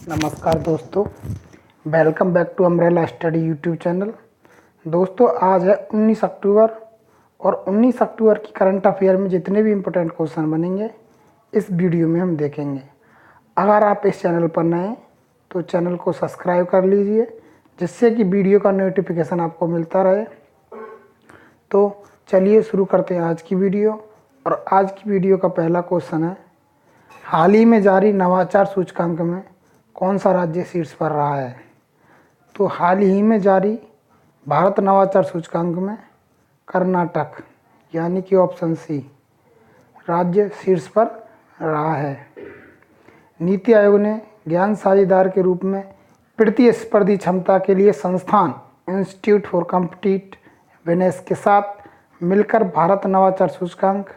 नमस्कार दोस्तों, welcome back to Umbrella Study YouTube channel. दोस्तों आज है 19 अक्टूबर और 19 अक्टूबर की करंट अफेयर में जितने भी इम्पोर्टेंट क्वेश्चन बनेंगे इस वीडियो में हम देखेंगे। अगर आप इस चैनल पर नए हैं तो चैनल को सब्सक्राइब कर लीजिए, जिससे कि वीडियो का नोटिफिकेशन आपको मिलता रहे। तो चलिए शुरू करते हैं आज की वीडियो। और आज की वीडियो का पहला क्वेश्चन है, हाल ही में जारी नवाचार सूचकांक में कौन सा राज्य शीर्ष पर रहा है? तो हाल ही में जारी भारत नवाचार सूचकांक में कर्नाटक यानी कि ऑप्शन सी राज्य शीर्ष पर रहा है। नीति आयोग ने ज्ञान साझेदार के रूप में प्रतिस्पर्धी क्षमता के लिए संस्थान इंस्टीट्यूट फॉर कॉम्पिटिटिवनेस के साथ मिलकर भारत नवाचार सूचकांक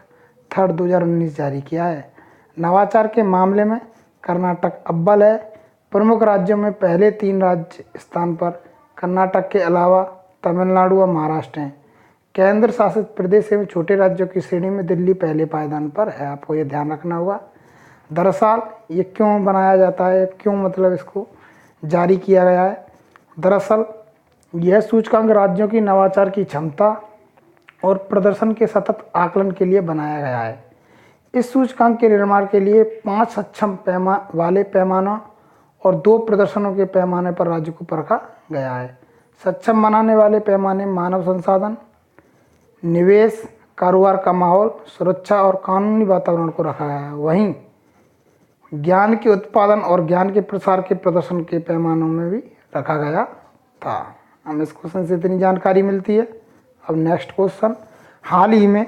थर्ड 2019 जारी किया है। नवाचार के मामले में कर्नाटक अव्वल है। प्रमुख राज्यों में पहले 3 राज्य स्थान पर कर्नाटक के अलावा तमिलनाडु व महाराष्ट्र हैं। केंद्र शासित प्रदेश एवं छोटे राज्यों की श्रेणी में दिल्ली पहले पायदान पर है। आपको ये ध्यान रखना होगा। दरअसल ये क्यों बनाया जाता है, क्यों मतलब इसको जारी किया गया है? दरअसल यह सूचकांक राज्यों की नवाचार की क्षमता और प्रदर्शन के सतत आकलन के लिए बनाया गया है। इस सूचकांक के निर्माण के लिए 5 सक्षम वाले पैमाना और 2 प्रदर्शनों के पैमाने पर राज्य को परखा गया है। सक्षम बनाने वाले पैमाने मानव संसाधन, निवेश, कारोबार का माहौल, सुरक्षा और कानूनी वातावरण को रखा गया है। वहीं ज्ञान के उत्पादन और ज्ञान के प्रसार के प्रदर्शन के पैमानों में भी रखा गया था। हमें इस क्वेश्चन से इतनी जानकारी मिलती है। अब नेक्स्ट क्वेश्चन, हाल ही में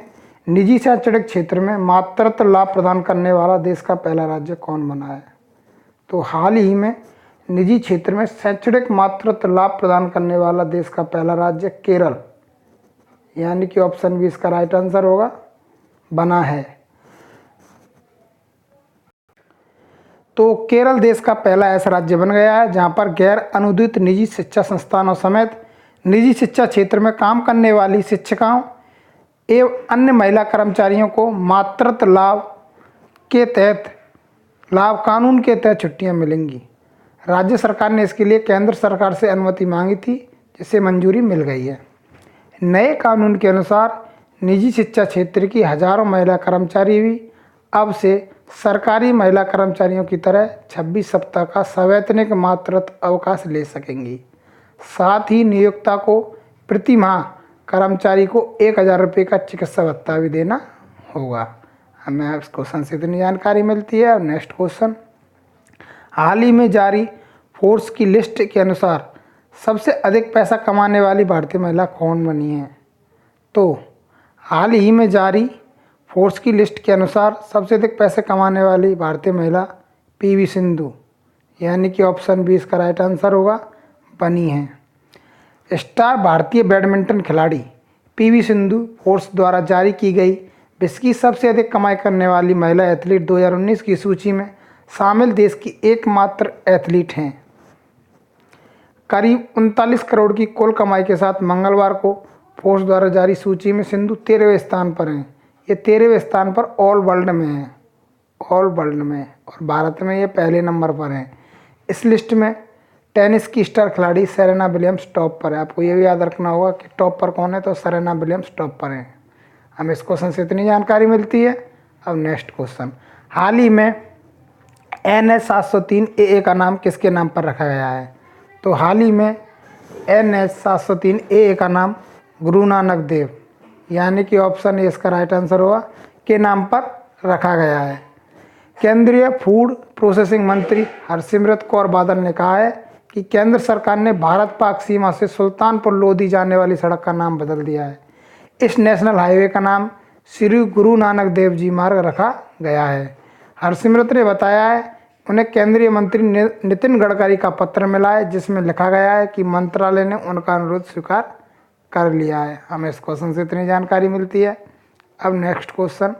निजी शैक्षणिक क्षेत्र में मातृत्व लाभ प्रदान करने वाला देश का पहला राज्य कौन बना है? तो हाल ही में निजी क्षेत्र में शैक्षणिक मातृत्व लाभ प्रदान करने वाला देश का पहला राज्य केरल यानी कि ऑप्शन बी इसका राइट आंसर होगा, बना है। तो केरल देश का पहला ऐसा राज्य बन गया है जहां पर गैर अनुदानित निजी शिक्षा संस्थानों समेत निजी शिक्षा क्षेत्र में काम करने वाली शिक्षिकाओं एवं अन्य महिला कर्मचारियों को मातृत्व लाभ के तहत कानून के तहत छुट्टियां मिलेंगी। राज्य सरकार ने इसके लिए केंद्र सरकार से अनुमति मांगी थी, जिसे मंजूरी मिल गई है। नए कानून के अनुसार निजी शिक्षा क्षेत्र की हजारों महिला कर्मचारी भी अब से सरकारी महिला कर्मचारियों की तरह 26 सप्ताह का सवैतनिक मातृत्व अवकाश ले सकेंगी। साथ ही नियोक्ता को प्रति माह कर्मचारी को 1000 रुपये का चिकित्सा भत्ता भी देना होगा। हमें इस क्वेश्चन से इतनी जानकारी मिलती है। और नेक्स्ट क्वेश्चन, हाल ही में जारी फोर्ब्स की लिस्ट के अनुसार सबसे अधिक पैसा कमाने वाली भारतीय महिला कौन बनी है? तो हाल ही में जारी फोर्ब्स की लिस्ट के अनुसार सबसे अधिक पैसे कमाने वाली भारतीय महिला पीवी सिंधु यानी कि ऑप्शन बी इसका राइट आंसर होगा, बनी है। स्टार भारतीय बैडमिंटन खिलाड़ी पीवी सिंधु फोर्ब्स द्वारा जारी की गई विश्व की सबसे अधिक कमाई करने वाली महिला एथलीट 2019 की सूची में शामिल देश की एकमात्र एथलीट हैं। करीब 39 करोड़ की कुल कमाई के साथ मंगलवार को फोर्ब्स द्वारा जारी सूची में सिंधु 13वें स्थान पर हैं। ये 13वें स्थान पर ऑल वर्ल्ड में है, ऑल वर्ल्ड में, और भारत में ये पहले नंबर पर हैं। इस लिस्ट में टेनिस की स्टार खिलाड़ी सेरेना विलियम्स टॉप पर है। आपको ये भी याद रखना होगा कि टॉप पर कौन है, तो सेरेना विलियम्स टॉप पर हैं। हमें इस क्वेश्चन से इतनी जानकारी मिलती है। अब नेक्स्ट क्वेश्चन, हाल ही में NH 703 AA का नाम किसके नाम पर रखा गया है? तो हाल ही में NH 703 AA का नाम गुरु नानक देव यानी कि ऑप्शन ए इसका राइट आंसर होगा के नाम पर रखा गया है। केंद्रीय फूड प्रोसेसिंग मंत्री हरसिमरत कौर बादल ने कहा है कि केंद्र सरकार ने भारत पाक सीमा से सुल्तानपुर लोधी जाने वाली सड़क का नाम बदल दिया है। इस नेशनल हाईवे का नाम श्री गुरु नानक देव जी मार्ग रखा गया है। हरसिमरत ने बताया है उन्हें केंद्रीय मंत्री नितिन गडकरी का पत्र मिला है, जिसमें लिखा गया है कि मंत्रालय ने उनका अनुरोध स्वीकार कर लिया है। हमें इस क्वेश्चन से इतनी जानकारी मिलती है। अब नेक्स्ट क्वेश्चन,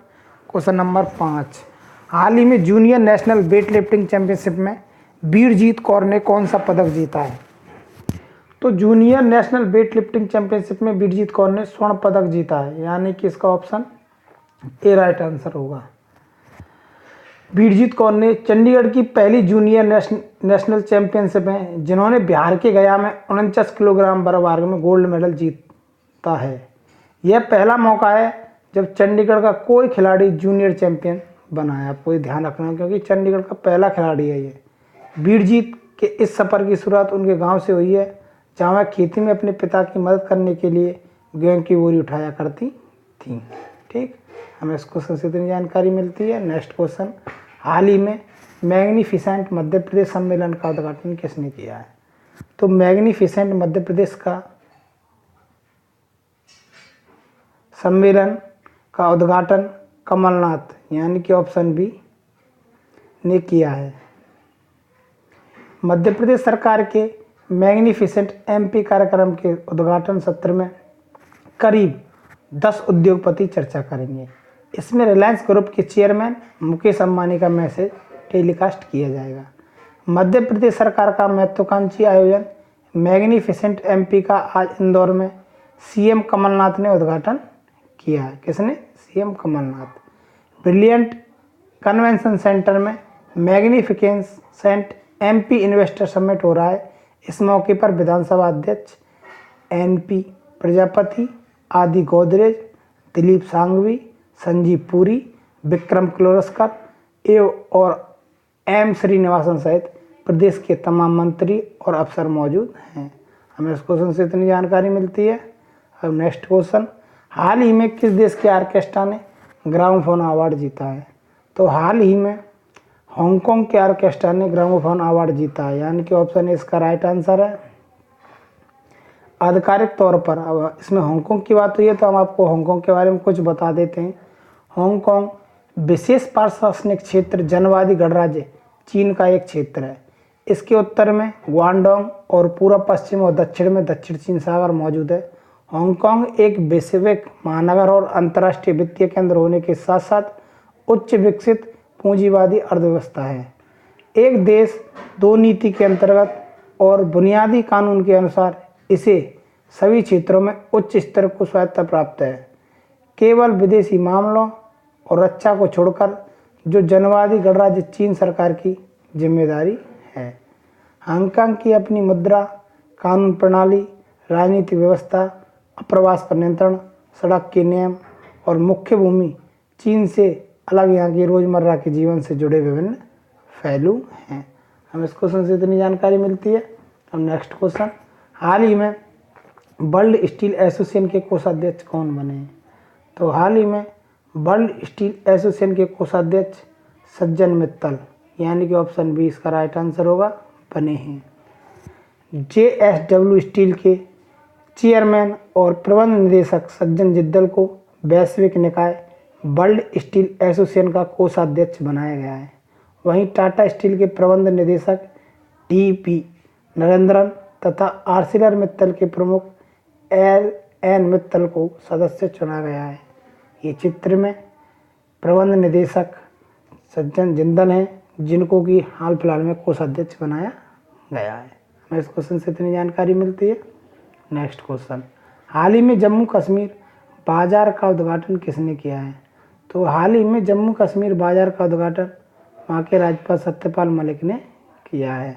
क्वेश्चन नंबर 5, हाल ही में junior national weight lifting championship में वीरजीत कौर ने कौन सा पदक जीता है? तो junior national weight lifting championship में वीरजीत कौर ने स्वर्ण पदक जीता है यानी कि इसका ऑप्शन ए राइट आंसर होगा। बीरजीत कौर ने चंडीगढ़ की पहली जूनियर नेशनल चैंपियनशिप है जिन्होंने बिहार के गया में 49 किलोग्राम बड़ा वर्ग में गोल्ड मेडल जीता है। यह पहला मौका है जब चंडीगढ़ का कोई खिलाड़ी जूनियर चैंपियन बना है। आपको ये ध्यान रखना क्योंकि चंडीगढ़ का पहला खिलाड़ी है ये। बीरजीत के इस सफ़र की शुरुआत उनके गांव से हुई है जहां वह खेती में अपने पिता की मदद करने के लिए गेहूं की बोरी उठाया करती थी। ठीक, हमें इस क्वेश्चन से इतनी जानकारी मिलती है। नेक्स्ट क्वेश्चन, हाल ही में मैग्निफिसेंट मध्य प्रदेश सम्मेलन का उद्घाटन किसने किया है? तो मैग्निफिसेंट मध्य प्रदेश का सम्मेलन का उद्घाटन कमलनाथ यानी कि ऑप्शन बी ने किया है। मध्य प्रदेश सरकार के मैग्निफिसेंट एमपी कार्यक्रम के उद्घाटन सत्र में करीब 10 उद्योगपति चर्चा करेंगे। इसमें रिलायंस ग्रुप के चेयरमैन मुकेश अंबानी का मैसेज टेलीकास्ट किया जाएगा। मध्य प्रदेश सरकार का महत्वाकांक्षी आयोजन मैग्निफिसेंट एमपी का आज इंदौर में सीएम कमलनाथ ने उद्घाटन किया है। किसने? CM Kamal Nath. Brilliant Convention Centre में मैग्निफिसेंट एमपी इन्वेस्टर समिट हो रहा है। इस मौके पर विधानसभा अध्यक्ष एनपी प्रजापति, आदि गोदरेज, दिलीप सांघवी, संजीव पुरी, विक्रम किर्लोस्कर और एम श्रीनिवासन सहित प्रदेश के तमाम मंत्री और अफसर मौजूद हैं। हमें इस क्वेश्चन से इतनी जानकारी मिलती है। अब नेक्स्ट क्वेश्चन, हाल ही में किस देश के ऑर्केस्ट्रा ने ग्रामोफोन अवार्ड जीता है? तो हाल ही में हांगकांग के ऑर्केस्ट्रा ने ग्रामोफोन अवार्ड जीता है यानी कि ऑप्शन ए इसका राइट आंसर है। आधिकारिक तौर पर अब इसमें हांगकांग की बात हुई है तो हम आपको हांगकांग के बारे में कुछ बता देते हैं। हांगकांग विशेष प्रशासनिक क्षेत्र जनवादी गणराज्य चीन का एक क्षेत्र है। इसके उत्तर में ग्वांगडोंग और पूर्व पश्चिम और दक्षिण में दक्षिण चीन सागर मौजूद है। हांगकांग एक वैश्विक महानगर और अंतर्राष्ट्रीय वित्तीय केंद्र होने के साथ साथ उच्च विकसित पूंजीवादी अर्थव्यवस्था है। एक देश दो नीति के अंतर्गत और बुनियादी कानून के अनुसार इसे सभी क्षेत्रों में उच्च स्तर को स्वायत्तता प्राप्त है। केवल विदेशी मामलों और रक्षा को छोड़कर जो जनवादी गणराज्य चीन सरकार की जिम्मेदारी है। हांगकांग की अपनी मुद्रा, कानून प्रणाली, राजनीतिक व्यवस्था, अप्रवास पर नियंत्रण, सड़क के नियम और मुख्य भूमि चीन से अलग यहाँ की रोजमर्रा के जीवन से जुड़े विभिन्न पहलू हैं। हमें इस क्वेश्चन से इतनी जानकारी मिलती है। अब नेक्स्ट क्वेश्चन, हाल ही में वर्ल्ड स्टील एसोसिएशन के कोषाध्यक्ष कौन बने हैं? तो हाल ही में वर्ल्ड स्टील एसोसिएशन के कोषाध्यक्ष सज्जन मित्तल यानी कि ऑप्शन बी इसका राइट आंसर होगा, बने हैं। जेएसडब्ल्यू स्टील के चेयरमैन और प्रबंध निदेशक सज्जन जिद्दल को वैश्विक निकाय वर्ल्ड स्टील एसोसिएशन का कोषाध्यक्ष बनाया गया है। वहीं टाटा स्टील के प्रबंध निदेशक डीपी नरेंद्रन तथा आर्सिलर मित्तल के प्रमुख एल.एन. मित्तल को सदस्य चुना गया है। ये चित्र में प्रबंध निदेशक सज्जन जिंदल हैं जिनको कि हाल फिलहाल में कोषाध्यक्ष बनाया गया है। हमें इस क्वेश्चन से इतनी जानकारी मिलती है। नेक्स्ट क्वेश्चन, हाल ही में जम्मू कश्मीर बाजार का उद्घाटन किसने किया है? तो हाल ही में जम्मू कश्मीर बाजार का उद्घाटन वहाँ के राज्यपाल सत्यपाल मलिक ने किया है।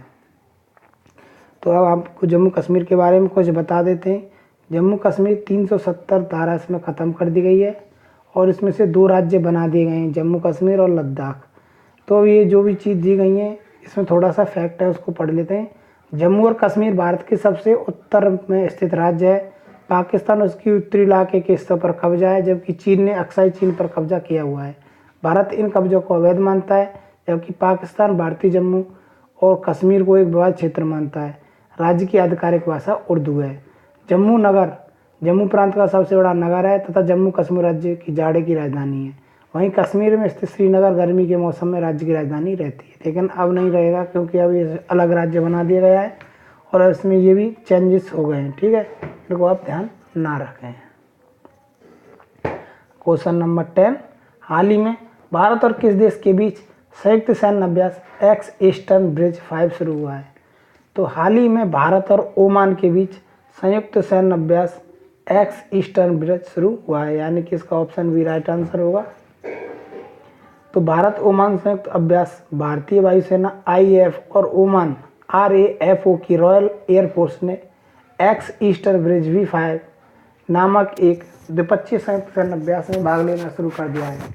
तो अब आपको जम्मू कश्मीर के बारे में कुछ बता देते हैं। जम्मू कश्मीर 370 धारा इसमें ख़त्म कर दी गई है और इसमें से 2 राज्य बना दिए गए हैं, जम्मू कश्मीर और लद्दाख। तो ये जो भी चीज़ दी गई है इसमें थोड़ा सा फैक्ट है उसको पढ़ लेते हैं। जम्मू और कश्मीर भारत के सबसे उत्तर में स्थित राज्य है। पाकिस्तान उसकी उत्तरी इलाके के हिस्सों पर कब्जा है जबकि चीन ने अक्साई चीन पर कब्जा किया हुआ है। भारत इन कब्जों को अवैध मानता है जबकि पाकिस्तान भारतीय जम्मू और कश्मीर को एक विवाद क्षेत्र मानता है। राज्य की आधिकारिक भाषा उर्दू है। जम्मू नगर जम्मू प्रांत का सबसे बड़ा नगर है तथा जम्मू कश्मीर राज्य की जाड़े की राजधानी है। वहीं कश्मीर में स्थित श्रीनगर गर्मी के मौसम में राज्य की राजधानी रहती है, लेकिन अब नहीं रहेगा क्योंकि अब ये अलग राज्य बना दिया गया है और इसमें ये भी चेंजेस हो गए हैं। ठीक है, इनको आप ध्यान ना रखें। क्वेश्चन नंबर 10, हाल ही में भारत और किस देश के बीच संयुक्त सैन्य अभ्यास एक्स ईस्टर्न ब्रिज 5 शुरू हुआ है? तो हाल ही में भारत और ओमान के बीच संयुक्त सैन्य अभ्यास एक्स ईस्टर्न ब्रिज शुरू हुआ है यानी कि इसका ऑप्शन बी राइट आंसर होगा। तो भारत ओमान संयुक्त अभ्यास भारतीय वायुसेना IAF और ओमान RAFO की रॉयल एयरफोर्स ने एक्स ईस्टर ब्रिज V5 नामक एक द्विपक्षीय संयुक्त सैन्य अभ्यास में भाग लेना शुरू कर दिया है।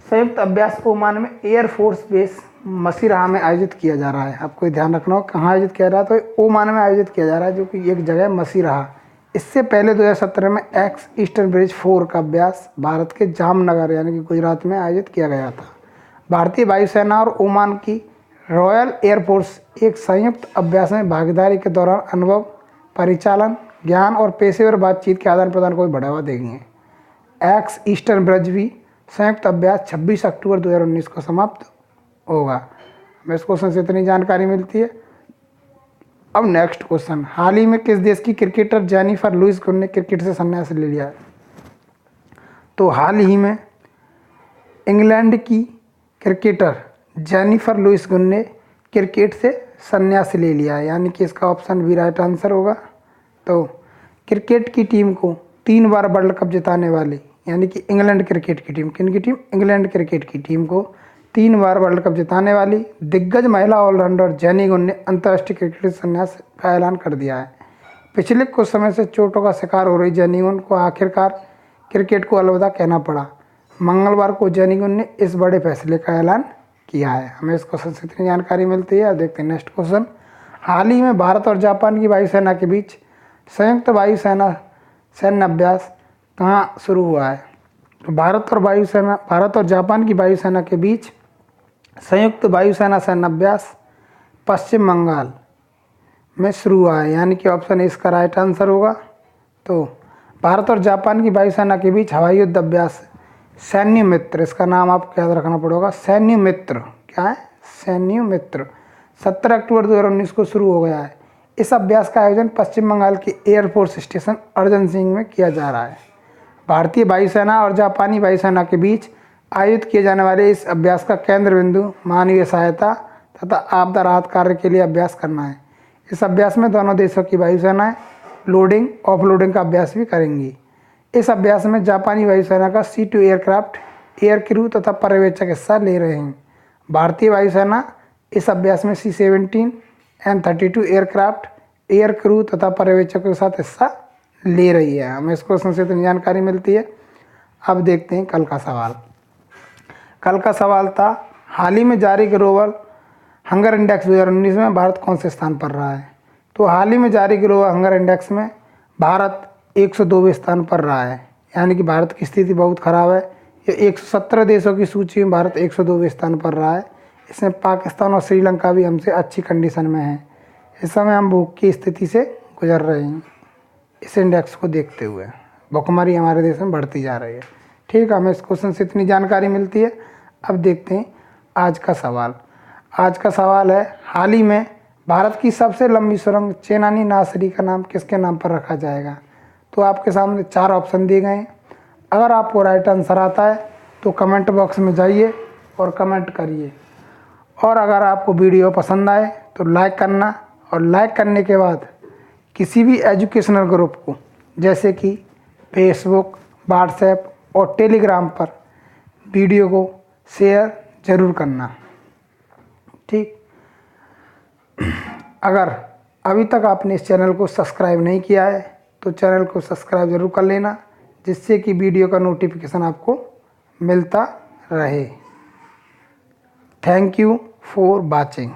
संयुक्त अभ्यास ओमान में एयरफोर्स बेस मसीराह में आयोजित किया जा रहा है। आपको ध्यान रखना हो कहाँ आयोजित किया जा रहा है, तो ओमान में आयोजित किया जा रहा है, जो कि एक जगह मसीराह। इससे पहले 2017 में एक्स ईस्टर्न ब्रिज 4 का अभ्यास भारत के जामनगर यानी कि गुजरात में आयोजित किया गया था। भारतीय वायुसेना और ओमान की रॉयल एयरफोर्स एक संयुक्त अभ्यास में भागीदारी के दौरान अनुभव, परिचालन, ज्ञान और पेशेवर बातचीत के आदान प्रदान को भी बढ़ावा देंगे। एक्स ईस्टर्न ब्रिज भी संयुक्त अभ्यास 26 अक्टूबर 2019 को समाप्त होगा। हमें इस क्वेश्चन से इतनी जानकारी मिलती है। अब नेक्स्ट क्वेश्चन, हाल ही में किस देश की क्रिकेटर जेनिफर लुइस गुन ने क्रिकेट से संन्यास ले लिया है? तो हाल ही में इंग्लैंड की क्रिकेटर जेनिफर लुइस गुन ने क्रिकेट से संन्यास ले लिया है, यानी कि इसका ऑप्शन भी राइट आंसर होगा। तो क्रिकेट की टीम को 3 बार वर्ल्ड कप जिताने वाली यानी कि इंग्लैंड क्रिकेट की टीम, किन की टीम? इंग्लैंड क्रिकेट की टीम को 3 बार वर्ल्ड कप जिताने वाली दिग्गज महिला ऑलराउंडर जेनी गुन ने अंतर्राष्ट्रीय क्रिकेट संन्यास का ऐलान कर दिया है। पिछले कुछ समय से चोटों का शिकार हो रही जेनी गुन को आखिरकार क्रिकेट को अलविदा कहना पड़ा। मंगलवार को जेनी गुन ने इस बड़े फैसले का ऐलान किया है। हमें इस क्वेश्चन से इतनी जानकारी मिलती है। अब देखते हैं नेक्स्ट क्वेश्चन, हाल ही में भारत और जापान की वायुसेना के बीच संयुक्त वायुसेना सैन्य अभ्यास कहाँ शुरू हुआ है? तो भारत और जापान की वायुसेना के बीच संयुक्त वायुसेना सैन्य अभ्यास पश्चिम बंगाल में शुरू हुआ है, यानी कि ऑप्शन इसका राइट आंसर होगा। तो भारत और जापान की वायुसेना के बीच हवाई युद्ध अभ्यास सैन्य मित्र, इसका नाम आपको याद रखना पड़ेगा, सैन्य मित्र। क्या है? सैन्य मित्र 17 अक्टूबर 2019 को शुरू हो गया है। इस अभ्यास का आयोजन पश्चिम बंगाल के एयरफोर्स स्टेशन अर्जन सिंह में किया जा रहा है। भारतीय वायुसेना और जापानी वायुसेना के बीच आयोजित किए जाने वाले इस अभ्यास का केंद्र बिंदु मानवीय सहायता तथा आपदा राहत कार्य के लिए अभ्यास करना है। इस अभ्यास में दोनों देशों की वायुसेनाएं लोडिंग ऑफलोडिंग का अभ्यास भी करेंगी। इस अभ्यास में जापानी वायुसेना का C2 एयरक्राफ्ट, एयर क्रू तथा पर्यवेक्षक हिस्सा ले रहे हैं। भारतीय वायुसेना इस अभ्यास में C-17 M-32 aircraft, air crew तथा पर्यवेक्षकों के साथ हिस्सा ले रही है। हमें इस क्वेश्चन से इतनी जानकारी मिलती है। अब देखते हैं कल का सवाल। कल का सवाल था, हाल ही में जारी ग्लोबल हंगर इंडेक्स 2019 में भारत कौन से स्थान पर रहा है? तो हाल ही में जारी ग्लोबल हंगर इंडेक्स में भारत 102वें स्थान पर रहा है, यानी कि भारत की स्थिति बहुत ख़राब है। ये 117 देशों की सूची में भारत 102वें स्थान पर रहा है। इसमें पाकिस्तान और श्रीलंका भी हमसे अच्छी कंडीशन में है। इस समय हम भूख की स्थिति से गुजर रहे हैं। इस इंडेक्स को देखते हुए भुखमरी हमारे देश में बढ़ती जा रही है। ठीक है, हमें इस क्वेश्चन से इतनी जानकारी मिलती है। अब देखते हैं आज का सवाल। आज का सवाल है, हाल ही में भारत की सबसे लंबी सुरंग चेनानी नासरी का नाम किसके नाम पर रखा जाएगा? तो आपके सामने 4 ऑप्शन दिए गए हैं। अगर आपको राइट आंसर आता है तो कमेंट बॉक्स में जाइए और कमेंट करिए, और अगर आपको वीडियो पसंद आए तो लाइक करना, और लाइक करने के बाद किसी भी एजुकेशनल ग्रुप को जैसे कि फेसबुक, व्हाट्सएप और टेलीग्राम पर वीडियो को शेयर ज़रूर करना। ठीक, अगर अभी तक आपने इस चैनल को सब्सक्राइब नहीं किया है तो चैनल को सब्सक्राइब ज़रूर कर लेना, जिससे कि वीडियो का नोटिफिकेशन आपको मिलता रहे। Thank you for watching.